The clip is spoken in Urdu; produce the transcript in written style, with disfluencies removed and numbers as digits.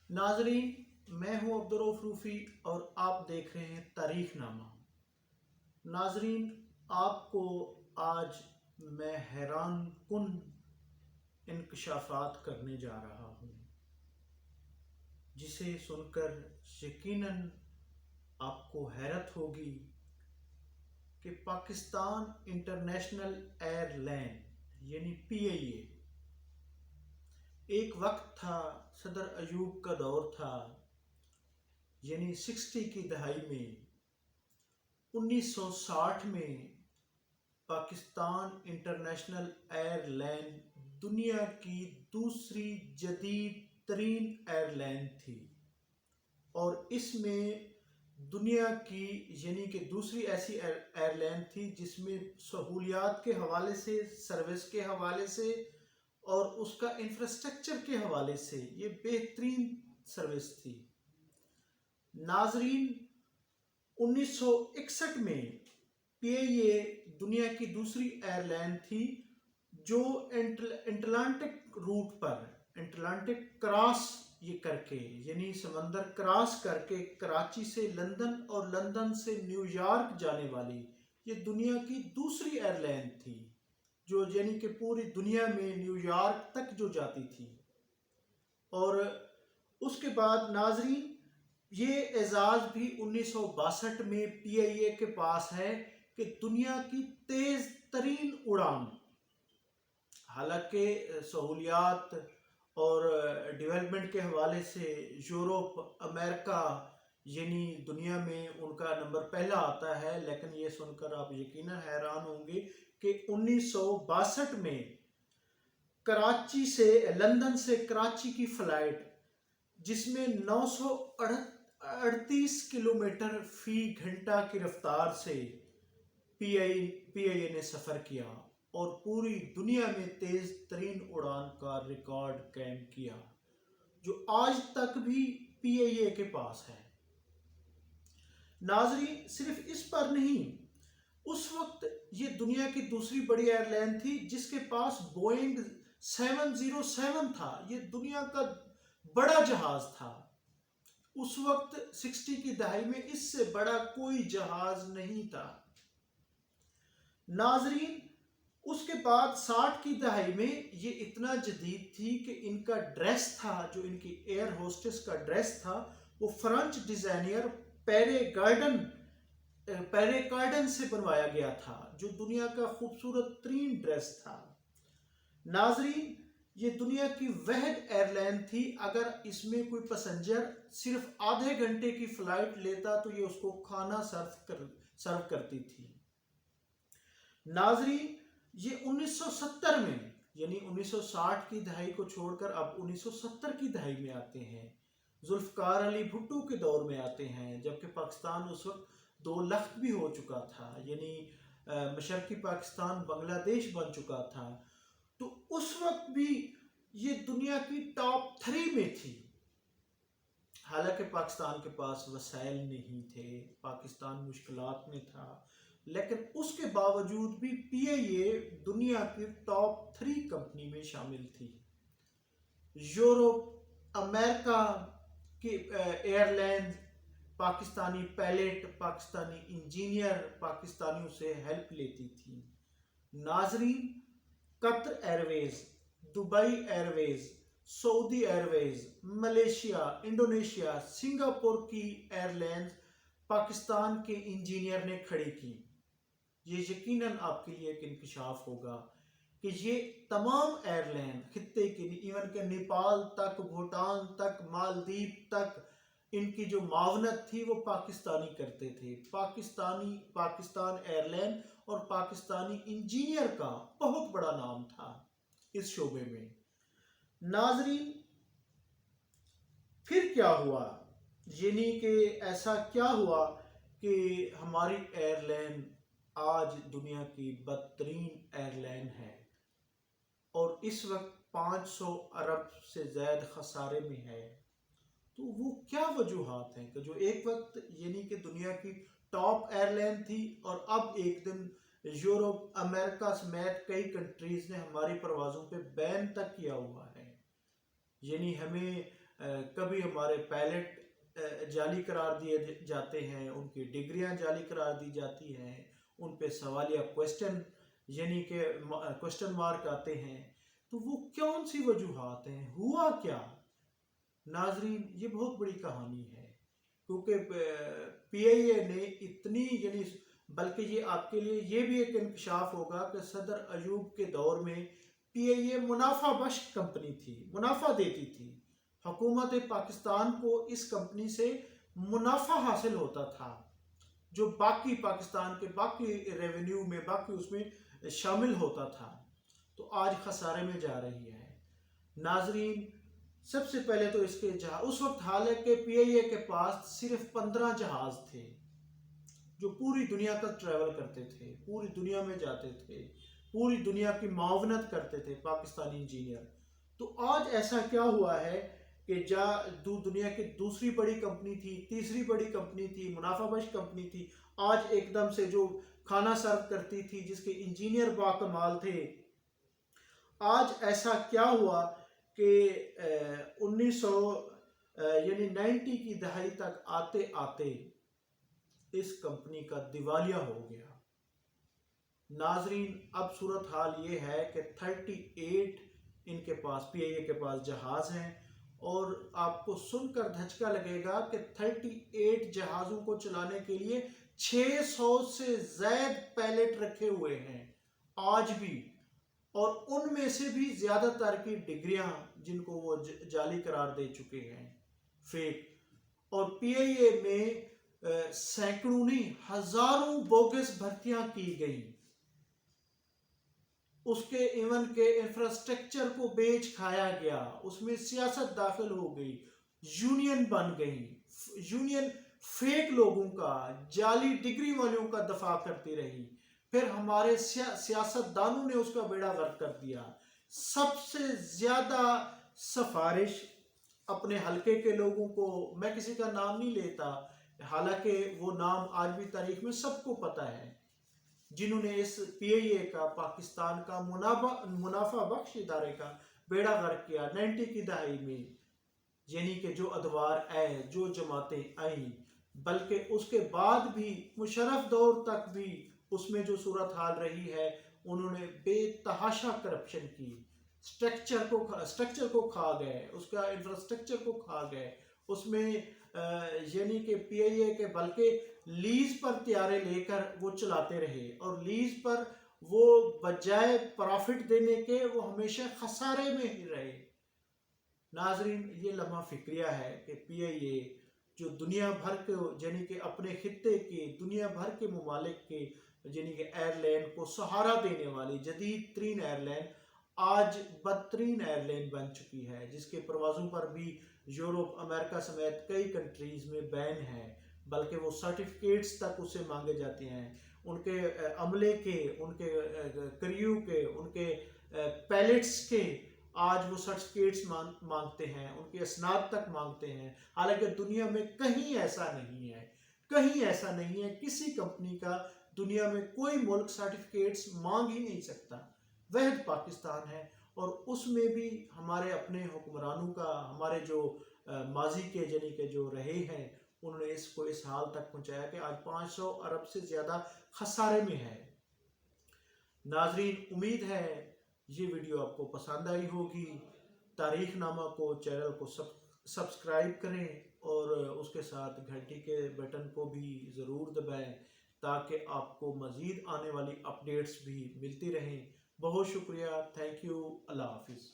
ناظرین، میں ہوں عبدالرؤف روفی اور آپ دیکھ رہے ہیں تاریخ نامہ۔ ناظرین، آپ کو آج میں حیران کن انکشافات کرنے جا رہا ہوں، جسے سن کر یقیناً آپ کو حیرت ہوگی کہ پاکستان انٹرنیشنل ایئر لائن یعنی PIA ایک وقت تھا، صدر ایوب کا دور تھا، یعنی 60 کی دہائی میں 1960 میں پاکستان انٹرنیشنل ایئر لائن دنیا کی دوسری جدید ترین ایئر لائن تھی، اور اس میں دنیا کی یعنی کہ دوسری ایسی ایئر لائن تھی جس میں سہولیات کے حوالے سے، سروس کے حوالے سے اور اس کا انفراسٹرکچر کے حوالے سے یہ بہترین سروس تھی۔ ناظرین، 1961 میں PIA دنیا کی دوسری ایئر لائن تھی جو انٹلانٹک روٹ پر، انٹلانٹک کراس یہ کر کے یعنی سمندر کراس کر کے کراچی سے لندن اور لندن سے نیو یارک جانے والی یہ دنیا کی دوسری ایئر لائن تھی، جو یعنی کہ پوری دنیا میں نیو یارک تک جو جاتی تھی۔ اور اس کے بعد ناظرین، یہ اعزاز بھی 1962 میں PIA کے پاس ہے کہ دنیا کی تیز ترین اڑان، حالانکہ سہولیات اور ڈیولپمنٹ کے حوالے سے یورپ، امریکہ یعنی دنیا میں ان کا نمبر پہلا آتا ہے، لیکن یہ سن کر آپ یقیناً حیران ہوں گے کہ 1962 میں کراچی سے لندن سے کراچی کی فلائٹ، جس میں 938 کلومیٹر فی گھنٹہ کی رفتار سے PIA نے سفر کیا اور پوری دنیا میں تیز ترین اڑان کا ریکارڈ قائم کیا، جو آج تک بھی PIA کے پاس ہے۔ ناظرین، صرف اس پر نہیں، اس وقت یہ دنیا کی دوسری بڑی ایئر لائن تھی جس کے پاس بوئنگ 707 تھا۔ یہ دنیا کا بڑا جہاز تھا۔ اس وقت 60 کی دہائی میں اس سے بڑا کوئی جہاز نہیں تھا۔ ناظرین، اس کے بعد 60 کی دہائی میں یہ اتنا جدید تھی کہ ان کا ڈریس تھا، جو ان کی ایئر ہوسٹس کا ڈریس تھا، وہ فرانچ ڈیزائنر پیرے کارڈن سے بنوایا گیا تھا، جو دنیا کا خوبصورت ترین ڈریس تھا۔ ناظرین، یہ دنیا کی واحد ایئر لائن تھی، اگر اس میں کوئی پیسنجر صرف آدھے گھنٹے کی فلائٹ لیتا تو یہ اس کو کھانا سرو کرتی تھی۔ ناظرین، یہ 1970 میں یعنی 1960 کی دہائی کو چھوڑ کر اب 1970 کی دہائی میں آتے ہیں، ذوالفقار علی بھٹو کے دور میں آتے ہیں، جبکہ پاکستان اس وقت 2 لخت بھی ہو چکا تھا، یعنی مشرقی پاکستان بنگلہ دیش بن چکا تھا۔ تو اس وقت بھی یہ دنیا کی ٹاپ 3 میں تھی، حالانکہ پاکستان کے پاس وسائل نہیں تھے، پاکستان مشکلات میں تھا، لیکن اس کے باوجود بھی PIA دنیا کی ٹاپ 3 کمپنی میں شامل تھی۔ یورپ، امریکہ کی airline Pakistani pilot, Pakistani engineer پاکستانیوں سے ہیلپ لیتی تھی۔ ناظرین، Qatar airways, Dubai airways, Saudi airways, Malaysia, Indonesia, Singapore کی ایئر لائنز پاکستان کے انجینئر نے کھڑی کی۔ یہ یقیناً آپ کے لیے ایک انکشاف ہوگا کہ یہ تمام ایئر لائن خطے کی، ایون کہ نیپال تک، بھوٹان تک، مالدیپ تک، ان کی جو معاونت تھی وہ پاکستانی کرتے تھے۔ پاکستان ایئر لائن اور پاکستانی انجینئر کا بہت بڑا نام تھا اس شعبے میں۔ ناظرین، پھر کیا ہوا؟ یعنی کہ ایسا کیا ہوا کہ ہماری ایئر لائن آج دنیا کی بدترین ایئر لائن ہے اور اس وقت 500 ارب سے زائد خسارے میں ہے؟ تو وہ کیا وجوہات ہیں کہ جو ایک وقت یعنی کہ دنیا کی ٹاپ ایئر لائن تھی اور اب ایک دن یورپ، امریکہ سمیت کئی کنٹریز نے ہماری پروازوں پہ بین تک کیا ہوا ہے، یعنی ہمیں کبھی ہمارے پیلٹ جعلی قرار دیے جاتے ہیں، ان کی ڈگریاں جعلی قرار دی جاتی ہیں، ان پہ سوالیہ کوشچن یعنی کہ کوشچن مارک آتے ہیں، تو وہ کون سی وجوہات ہیں؟ ہوا کیا؟ ناظرین یہ بہت بڑی کہانی ہے، کیونکہ پی آئی اے نے اتنی یعنی بلکہ یہ آپ کے لیے یہ بھی ایک انکشاف ہوگا کہ صدر ایوب کے دور میں پی آئی اے منافع بخش کمپنی تھی، منافع دیتی تھی، حکومت پاکستان کو اس کمپنی سے منافع حاصل ہوتا تھا جو باقی پاکستان کے باقی ریونیو میں باقی اس میں شامل ہوتا تھا، تو آج خسارے میں جا رہی ہے۔ ناظرین سب سے پہلے تو اس کے جہاز اس وقت حال ہے کہ پی آئی اے کے پاس صرف 15 جہاز تھے جو پوری دنیا کا ٹریول کرتے تھے، پوری دنیا میں جاتے تھے، پوری دنیا کی معاونت کرتے تھے پاکستانی انجینئر۔ تو آج ایسا کیا ہوا ہے کہ دنیا کی دوسری بڑی کمپنی تھی، تیسری بڑی کمپنی تھی، منافع بخش کمپنی تھی، آج ایک دم سے جو کھانا سرو کرتی تھی، جس کے انجینئر باکمال تھے، آج ایسا کیا ہوا کہ 90 کی دہائی تک آتے آتے اس کمپنی کا دیوالیہ ہو گیا۔ ناظرین اب صورتحال یہ ہے کہ 38 ان کے پاس پی آئی اے کے پاس جہاز ہیں، اور آپ کو سن کر دھچکا لگے گا کہ 38 جہازوں کو چلانے کے لیے 600 سے زائد پیلٹ رکھے ہوئے ہیں آج بھی، اور ان میں سے بھی زیادہ تر کی ڈگریاں جن کو وہ جعلی قرار دے چکے ہیں، فیک۔ اور پی آئی اے میں سینکڑوں نہیں ہزاروں بوگس بھرتیاں کی گئیں، اس کے ایون کے انفراسٹرکچر کو بیچ کھایا گیا، اس میں سیاست داخل ہو گئی، یونین بن گئی، یونین فیک لوگوں کا، جعلی ڈگری والوں کا دفاع کرتی رہی، پھر ہمارے سیاست دانوں نے اس کا بیڑا غرق کر دیا۔ سب سے زیادہ سفارش اپنے حلقے کے لوگوں کو، میں کسی کا نام نہیں لیتا، حالانکہ وہ نام آج بھی تاریخ میں سب کو پتہ ہے، جنہوں نے اس پی آئی اے کا، پاکستان کا منافع بخش ادارے کا بیڑا غرق کیا 90 کی دہائی میں، یعنی کہ جو ادوار آئے، جو جماعتیں آئیں، بلکہ اس کے بعد بھی مشرف دور تک بھی اس میں جو صورتحال رہی ہے، انہوں نے بے تحاشا کرپشن کی، سٹرکچر کو کھا گئے، اس کا انفراسٹرکچر کو کھا گئے، اس میں یعنی کہ پی آئی اے کے بلکہ لیز پر طیارے لے کر وہ چلاتے رہے، اور لیز پر وہ بجائے پرافٹ دینے کے وہ ہمیشہ خسارے میں ہی رہے۔ ناظرین یہ لمحہ فکریہ ہے کہ پی آئی اے جو دنیا بھر کے یعنی کہ اپنے خطے کے دنیا بھر کے ممالک کے یعنی کہ ایئر لائن کو سہارا دینے والی جدید ترین ایئر لائن آج بدترین ایئر لائن بن چکی ہے، جس کے پروازوں پر بھی یورپ، امریکہ سمیت کئی کنٹریز میں بین ہے، بلکہ وہ سرٹیفکیٹس تک اسے مانگے جاتے ہیں، ان کے عملے کے، ان کے کریو کے، ان کے پیلٹس کے آج وہ سرٹیفکیٹس مانگتے ہیں، ان کے اسناد تک مانگتے ہیں، حالانکہ دنیا میں کہیں ایسا نہیں ہے، کہیں ایسا نہیں ہے، کسی کمپنی کا دنیا میں کوئی ملک سرٹیفکیٹس مانگ ہی نہیں سکتا، واحد پاکستان ہے، اور اس میں بھی ہمارے اپنے حکمرانوں کا، ہمارے جو ماضی کے یعنی کہ جو رہے ہیں، انہوں نے اس کو اس حال تک پہنچایا کہ آج 500 ارب سے زیادہ خسارے میں ہے۔ ناظرین امید ہے یہ ویڈیو آپ کو پسند آئی ہوگی، تاریخ نامہ کو چینل کو سبسکرائب کریں، اور اس کے ساتھ گھنٹی کے بٹن کو بھی ضرور دبائیں تاکہ آپ کو مزید آنے والی اپڈیٹس بھی ملتی رہیں۔ بہت شکریہ، تھینک یو، اللہ حافظ۔